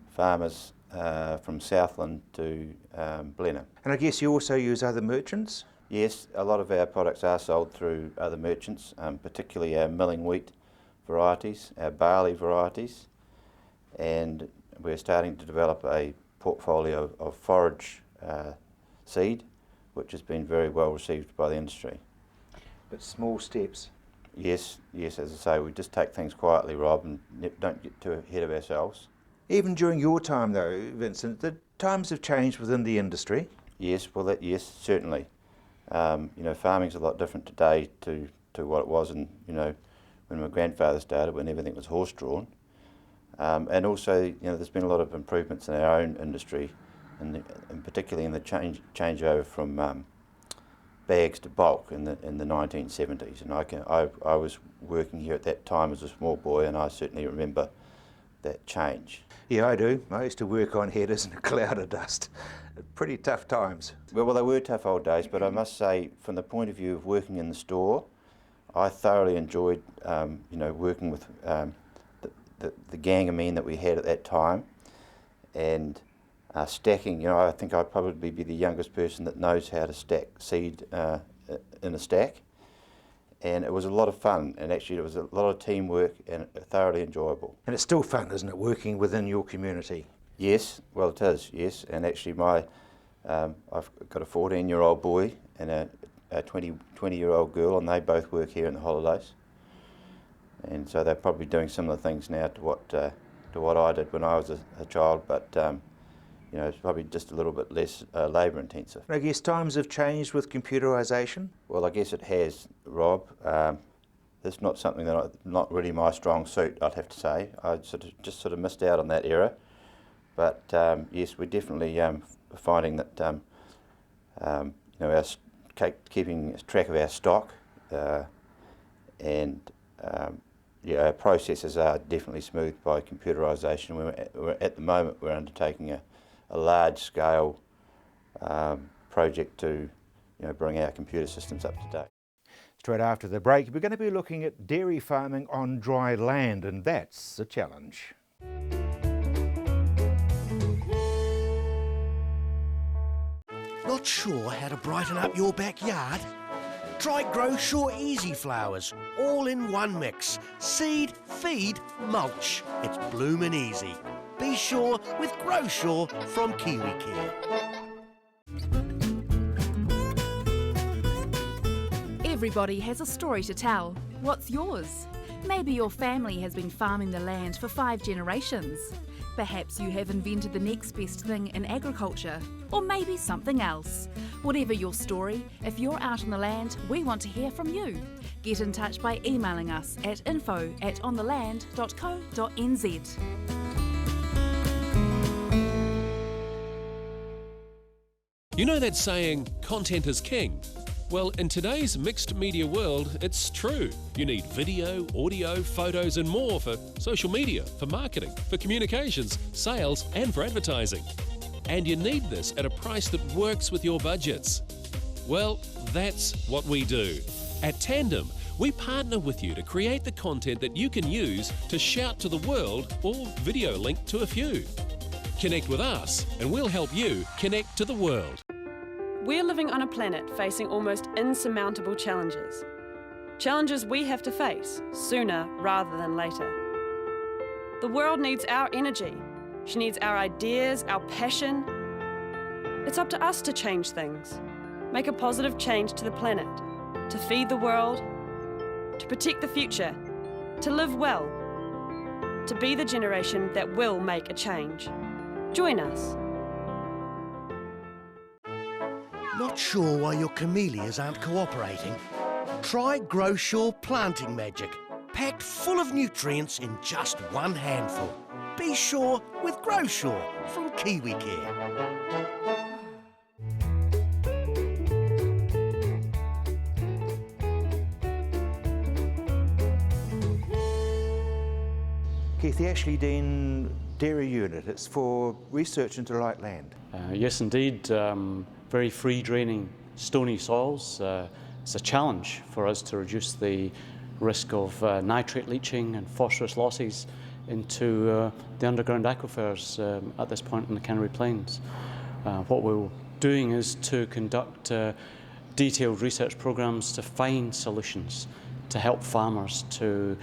farmers from Southland to Blenheim. And I guess you also use other merchants? Yes, a lot of our products are sold through other merchants, particularly our milling wheat varieties, our barley varieties, and we're starting to develop a portfolio of forage seed, which has been very well received by the industry. But small steps. Yes, as I say, we just take things quietly, Rob, and don't get too ahead of ourselves. Even during your time though, Vincent, the times have changed within the industry. Yes, well, yes, certainly. Farming's a lot different today to what it was when my grandfather started, when everything was horse-drawn. And also, there's been a lot of improvements in our own industry, and particularly in the changeover from bags to bulk in the 1970s. And I was working here at that time as a small boy, and I certainly remember that change. Yeah, I do. I used to work on headers in a cloud of dust. Pretty tough times. Well, they were tough old days, but I must say, from the point of view of working in the store, I thoroughly enjoyed, working with the gang of men that we had at that time, and stacking. I think I'd probably be the youngest person that knows how to stack seed in a stack, and it was a lot of fun, and actually it was a lot of teamwork and thoroughly enjoyable. And it's still fun, isn't it, working within your community? Yes, well it is, yes, and actually I've got a 14-year-old boy and a 20-year-old girl, and they both work here in the holidays, and so they're probably doing similar things now to what I did when I was a child, but it's probably just a little bit less labour intensive. I guess times have changed with computerisation? Well, I guess it has, Rob. It's not something not really my strong suit, I'd have to say. I just missed out on that era. But yes, we're definitely finding that keeping track of our stock and our processes are definitely smoothed by computerisation. At the moment we're undertaking a large-scale project to bring our computer systems up to date. Straight after the break, we're going to be looking at dairy farming on dry land, and that's a challenge. Not sure how to brighten up your backyard? Try Grow Sure Easy Flowers, all in one mix. Seed, feed, mulch. It's bloomin' easy. Be sure with Grow Sure from KiwiCare. Everybody has a story to tell. What's yours? Maybe your family has been farming the land for 5 generations. Perhaps you have invented the next best thing in agriculture, or maybe something else. Whatever your story, if you're out on the land, we want to hear from you. Get in touch by emailing us at info@ontheland.co.nz. You know that saying, content is king? Well, in today's mixed media world, it's true. You need video, audio, photos and more for social media, for marketing, for communications, sales and for advertising. And you need this at a price that works with your budgets. Well, that's what we do. At Tandem, we partner with you to create the content that you can use to shout to the world or video link to a few. Connect with us and we'll help you connect to the world. We're living on a planet facing almost insurmountable challenges. Challenges we have to face sooner rather than later. The world needs our energy. She needs our ideas, our passion. It's up to us to change things, make a positive change to the planet, to feed the world, to protect the future, to live well, to be the generation that will make a change. Join us. Not sure why your camellias aren't cooperating? Try Grow Sure Planting Magic, packed full of nutrients in just one handful. Be sure with Grow Sure from KiwiCare. Keith, the Ashley Dean Dairy Unit, it's for research into light land. Yes, indeed. Very free draining stony soils. It's a challenge for us to reduce the risk of nitrate leaching and phosphorus losses into the underground aquifers at this point in the Canterbury Plains. What we're doing is to conduct detailed research programs to find solutions to help farmers to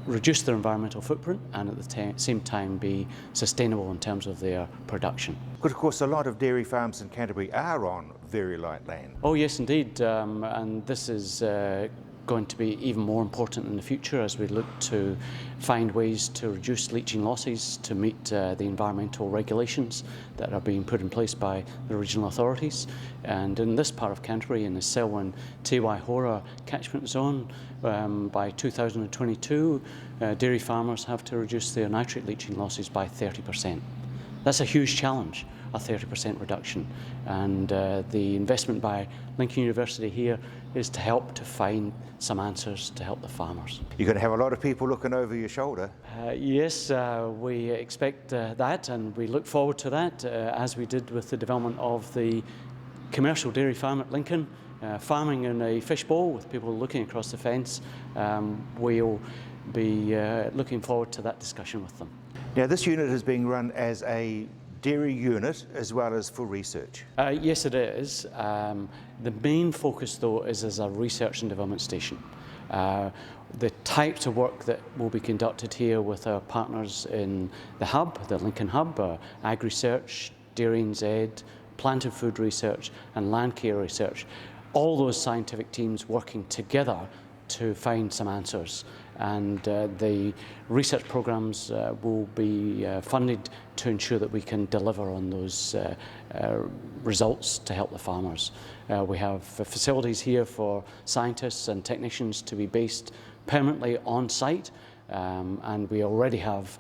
reduce their environmental footprint and at the same time be sustainable in terms of their production. Because of course a lot of dairy farms in Canterbury are on very light land. Oh yes indeed, and this is going to be even more important in the future as we look to find ways to reduce leaching losses to meet the environmental regulations that are being put in place by the regional authorities. And in this part of Canterbury, in the Selwyn Te Waihora catchment zone, by 2022, dairy farmers have to reduce their nitrate leaching losses by 30%. That's a huge challenge, a 30% reduction. And the investment by Lincoln University here is to help to find some answers to help the farmers. You're going to have a lot of people looking over your shoulder. Yes, we expect that, and we look forward to that, as we did with the development of the commercial dairy farm at Lincoln. Farming in a fishbowl with people looking across the fence. We'll be looking forward to that discussion with them. Now, this unit is being run as a dairy unit as well as for research. Yes, it is. The main focus, though, is as a research and development station. The types of work that will be conducted here with our partners in the hub, the Lincoln Hub, Ag-Research, Dairy NZ, Plant and Food Research and Land Care Research, all those scientific teams working together to find some answers. And the research programs will be funded to ensure that we can deliver on those results to help the farmers. We have facilities here for scientists and technicians to be based permanently on site, and we already have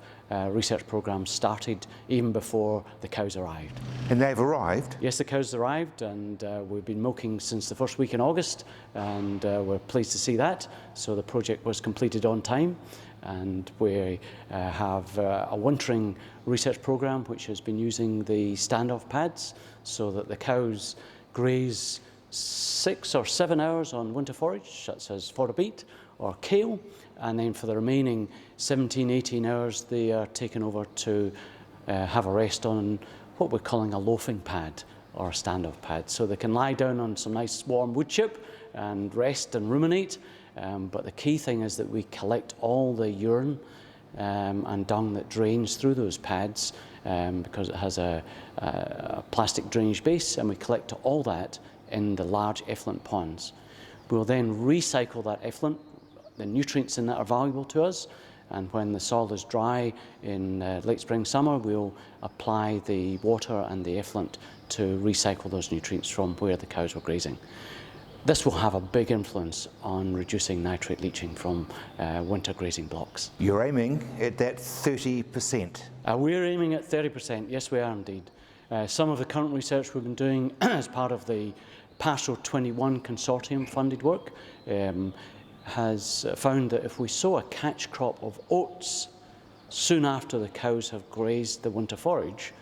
research programs started even before the cows arrived. And they've arrived? Yes, the cows arrived, and we've been milking since the first week in August, and we're pleased to see that. So the project was completed on time, and we have a wintering research program which has been using the standoff pads so that the cows graze 6 or 7 hours on winter forage, such as fodder beet or kale, and then for the remaining 17, 18 hours they are taken over to have a rest on what we're calling a loafing pad or a standoff pad. So they can lie down on some nice warm wood chip and rest and ruminate, but the key thing is that we collect all the urine and dung that drains through those pads because it has a plastic drainage base, and we collect all that in the large effluent ponds. We'll then recycle that effluent. The nutrients in that are valuable to us, and when the soil is dry in late spring, summer, we'll apply the water and the effluent to recycle those nutrients from where the cows were grazing. This will have a big influence on reducing nitrate leaching from winter grazing blocks. You're aiming at that 30%? We're aiming at 30%, yes we are indeed. Some of the current research we've been doing as part of the Pastoral 21 consortium funded work has found that if we sow a catch crop of oats soon after the cows have grazed the winter forage,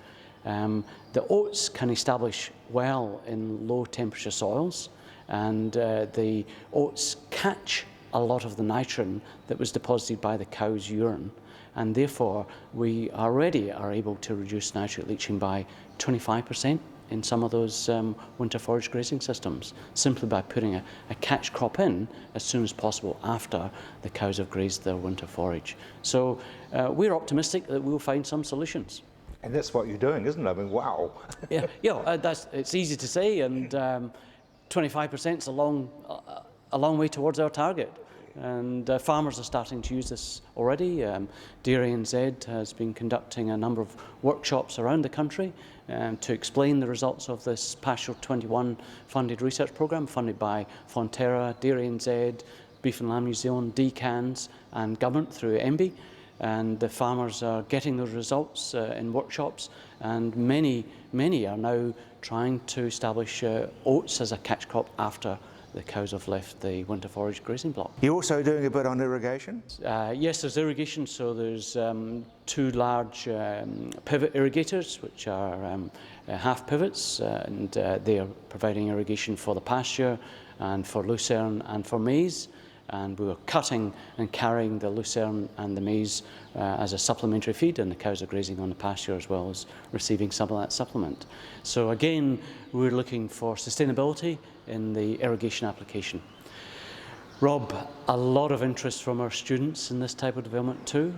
the oats can establish well in low temperature soils, and the oats catch a lot of the nitrogen that was deposited by the cow's urine, and therefore we already are able to reduce nitrate leaching by 25% in some of those winter forage grazing systems, simply by putting a catch crop in as soon as possible after the cows have grazed their winter forage. So we're optimistic that we'll find some solutions. And that's what you're doing, isn't it? I mean, wow. Yeah, it's easy to say, and 25% is a long way towards our target. And farmers are starting to use this already. Dairy NZ has been conducting a number of workshops around the country to explain the results of this Pastoral 21 funded research programme, funded by Fonterra, Dairy NZ, Beef and Lamb New Zealand, DCANS and government through MB. And the farmers are getting those results in workshops, and many are now trying to establish oats as a catch crop after the cows have left the winter forage grazing block. You're also doing a bit on irrigation? Yes, there's irrigation. So there's 2 large pivot irrigators, which are half pivots, and they are providing irrigation for the pasture and for lucerne and for maize. And we were cutting and carrying the lucerne and the maize as a supplementary feed, and the cows are grazing on the pasture as well as receiving some of that supplement. So again, we're looking for sustainability in the irrigation application. Rob, a lot of interest from our students in this type of development too.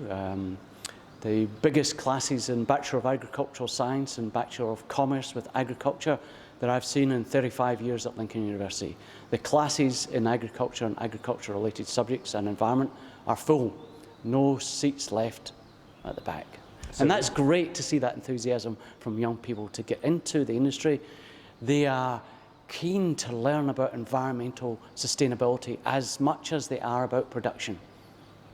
The biggest classes in Bachelor of Agricultural Science and Bachelor of Commerce with Agriculture that I've seen in 35 years at Lincoln University. The classes in agriculture and agriculture-related subjects and environment are full. No seats left at the back. And that's great to see that enthusiasm from young people to get into the industry. They are keen to learn about environmental sustainability as much as they are about production.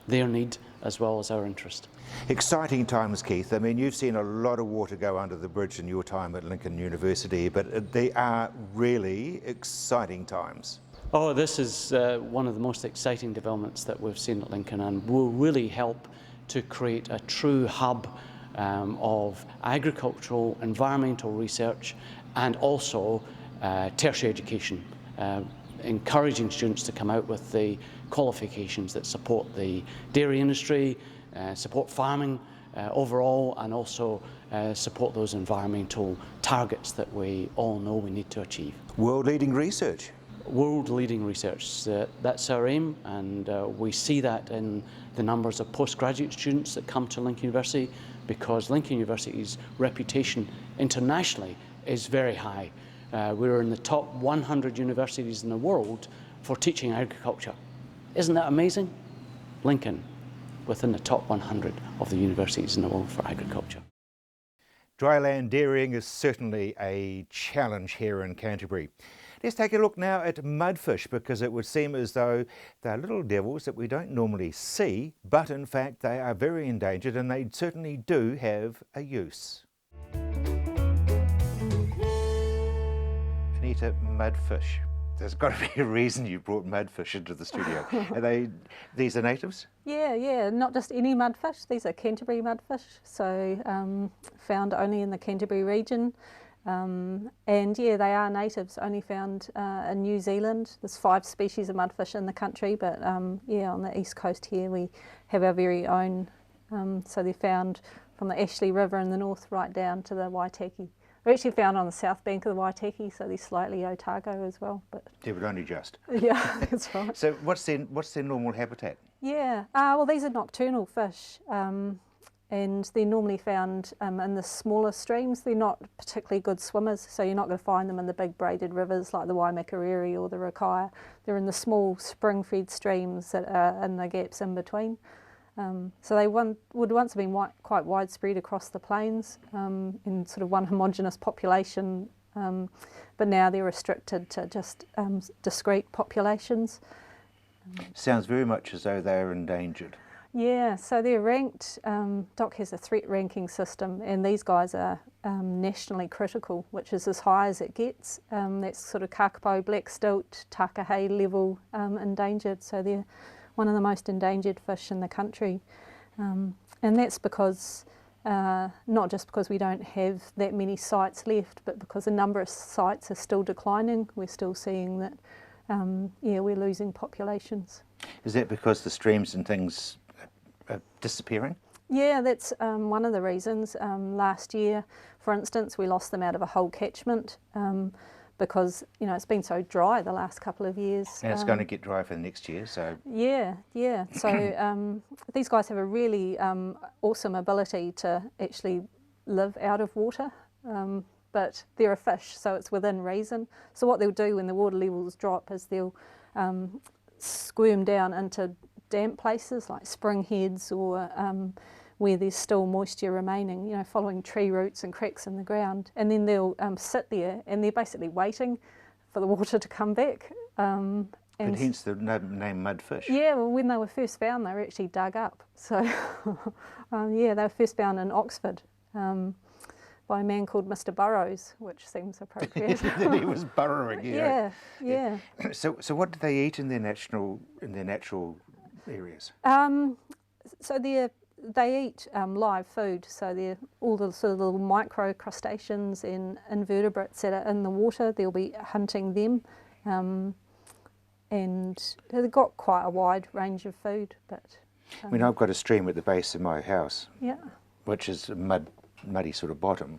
Their need as well as our interest. Exciting times, Keith. I mean, you've seen a lot of water go under the bridge in your time at Lincoln University, but they are really exciting times. Oh, this is one of the most exciting developments that we've seen at Lincoln, and will really help to create a true hub of agricultural, environmental research, and also tertiary education, encouraging students to come out with the qualifications that support the dairy industry, support farming overall, and also support those environmental targets that we all know we need to achieve. World-leading research. World-leading research, that's our aim, and we see that in the numbers of postgraduate students that come to Lincoln University, because Lincoln University's reputation internationally is very high. We're in the top 100 universities in the world for teaching agriculture. Isn't that amazing? Lincoln, within the top 100 of the universities in the world for agriculture. Dryland dairying is certainly a challenge here in Canterbury. Let's take a look now at mudfish, because it would seem as though they're little devils that we don't normally see, but in fact they are very endangered and they certainly do have a use. Anita, mudfish. There's got to be a reason you brought mudfish into the studio. These are natives? Yeah, not just any mudfish. These are Canterbury mudfish, so found only in the Canterbury region. And yeah, they are natives, only found in New Zealand. There's 5 species of mudfish in the country, but yeah, on the east coast here we have our very own. So they're found from the Ashley River in the north right down to the Waitaki. They're actually found on the south bank of the Waitaki, so they're slightly otago as well. But yeah, but only just. Yeah, that's right. So what's their normal habitat? Yeah, well these are nocturnal fish. And they're normally found in the smaller streams. They're not particularly good swimmers, so you're not going to find them in the big braided rivers like the Waimakariri or the Rakaia. They're in the small spring-fed streams that are in the gaps in between. So they would once have been quite widespread across the plains in sort of one homogenous population, but now they're restricted to just discrete populations. Sounds very much as though they're endangered. Yeah, so they're ranked. DOC has a threat ranking system, and these guys are nationally critical, which is as high as it gets. That's sort of kakapo, black stilt, takahe level endangered, so they're one of the most endangered fish in the country. And that's because, not just because we don't have that many sites left, but because the number of sites are still declining. We're still seeing that, yeah, we're losing populations. Is that because the streams and things disappearing? Yeah, that's one of the reasons. Last year, for instance, we lost them out of a whole catchment because, you know, it's been so dry the last couple of years. And it's going to get dry for the next year, so... Yeah. So these guys have a really awesome ability to actually live out of water, but they're a fish, so it's within reason. So what they'll do when the water levels drop is they'll squirm down into damp places like spring heads or where there's still moisture remaining, you know, following tree roots and cracks in the ground. And then they'll sit there and they're basically waiting for the water to come back. And hence the name mudfish. Yeah, well, when they were first found, they were actually dug up. So, yeah, they were first found in Oxford by a man called Mr. Burrows, which seems appropriate. He was burrowing, yeah. So what do they eat in their natural areas? So they eat live food, so they're all the sort of little micro crustaceans and invertebrates that are in the water. They'll be hunting them, and they've got quite a wide range of food. But I mean, I've got a stream at the base of my house, yeah, which is a muddy sort of bottom.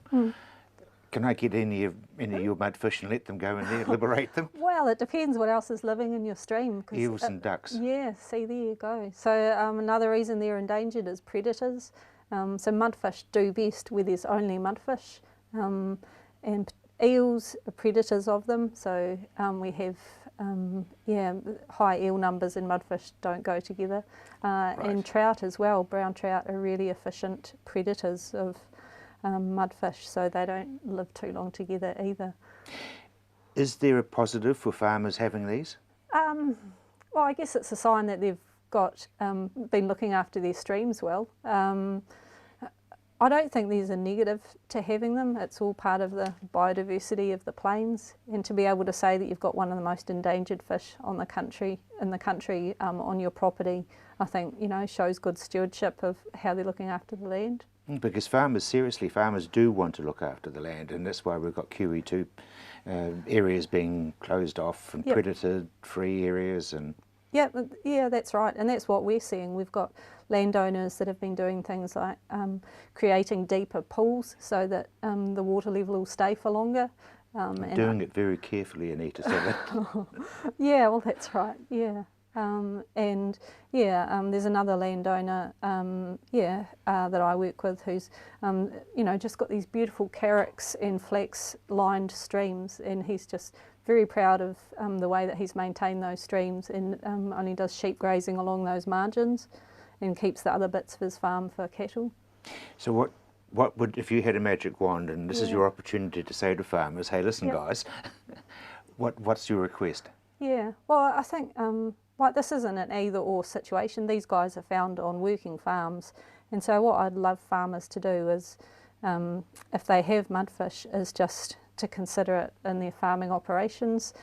Can I get any of your mudfish and let them go in there, liberate them? Well, it depends what else is living in your stream. Eels and ducks. Yeah, see, there you go. So another reason they're endangered is predators. So mudfish do best where there's only mudfish, and Eels are predators of them, so we have high eel numbers and mudfish don't go together. And trout as well, brown trout are really efficient predators of mudfish, so they don't live too long together either. Is there a positive for farmers having these? Well, I guess it's a sign that they've got been looking after their streams well. I don't think there's a negative to having them. It's all part of the biodiversity of the plains, and to be able to say that you've got one of the most endangered fish on the country, on your property, I think, you know, shows good stewardship of how they're looking after the land. Because farmers do want to look after the land, and that's why we've got QE2 areas being closed off and predator-free areas. And yeah, that's right, and that's what we're seeing. We've got landowners that have been doing things like creating deeper pools so that the water level will stay for longer. And doing it very carefully, Anita, so that... Yeah, well, that's right, yeah. There's another landowner that I work with who's just got these beautiful carracks and flax lined streams, and he's just very proud of the way that he's maintained those streams, and only does sheep grazing along those margins and keeps the other bits of his farm for cattle. So what would, if you had a magic wand and this is your opportunity to say to farmers, hey, listen guys, what's your request? Yeah, well, I think like this isn't an either or situation. These guys are found on working farms, and so what I'd love farmers to do is, if they have mudfish, is just to consider it in their farming operations.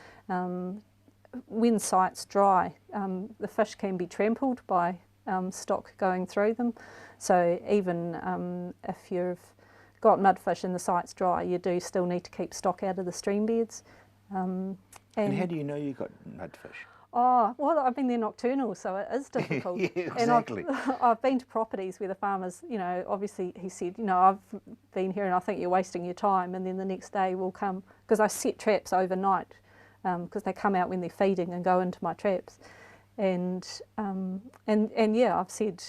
When sites dry, the fish can be trampled by stock going through them, so even if you've got mudfish and the site's dry, you do still need to keep stock out of the stream beds. And how do you know you got mudfish? Oh, well, I've been there nocturnal, so it is difficult. Yeah, exactly. And I've been to properties where the farmers, you know, obviously he said, you know, I've been here and I think you're wasting your time, and then the next day we'll come, because I set traps overnight, because they come out when they're feeding and go into my traps. And yeah, I've said,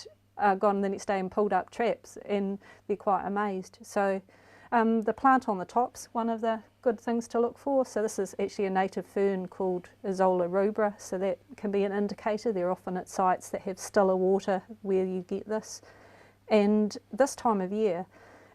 gone the next day and pulled up traps, and they're quite amazed. So the plant on the top's one of the good things to look for. So this is actually a native fern called Isola rubra, so that can be an indicator. They're often at sites that have stiller water where you get this. And this time of year,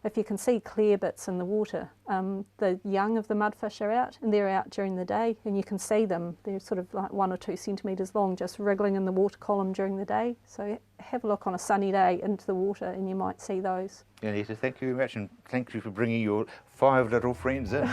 if you can see clear bits in the water, the young of the mudfish are out, and they're out during the day, and you can see them. They're sort of like 1 or 2 centimetres long, just wriggling in the water column during the day. So have a look on a sunny day into the water and you might see those. Anita, thank you very much, and thank you for bringing your 5 little friends in.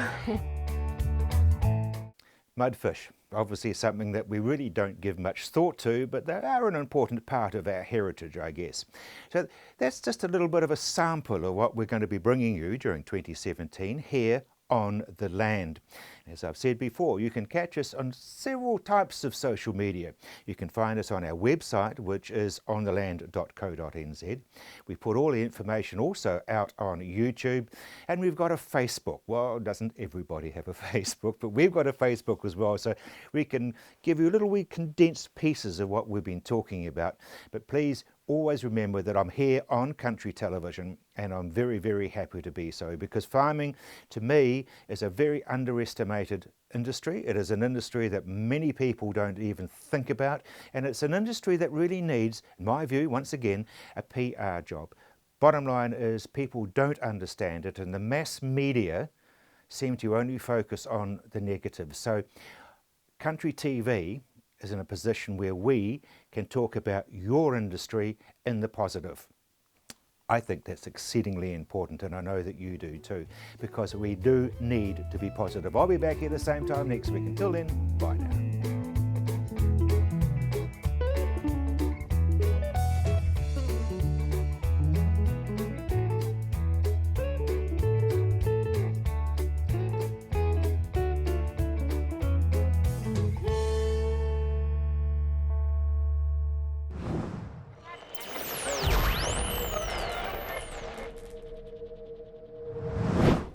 Mudfish, obviously something that we really don't give much thought to, but they are an important part of our heritage, I guess. So that's just a little bit of a sample of what we're going to be bringing you during 2017 here on the land. As I've said before, you can catch us on several types of social media. You can find us on our website, which is ontheland.co.nz. We put all the information also out on YouTube, and we've got a Facebook. Well, doesn't everybody have a Facebook, but we've got a Facebook as well, so we can give you little wee condensed pieces of what we've been talking about. But please always remember that I'm here on country television, and I'm very, very happy to be so, because farming to me is a very underestimated industry. It is an industry that many people don't even think about, and it's an industry that really needs, in my view, once again, a PR job. Bottom line is people don't understand it, and the mass media seem to only focus on the negative. So country TV is in a position where we can talk about your industry in the positive. I think that's exceedingly important, and I know that you do too, because we do need to be positive. I'll be back here the same time next week. Until then, bye now.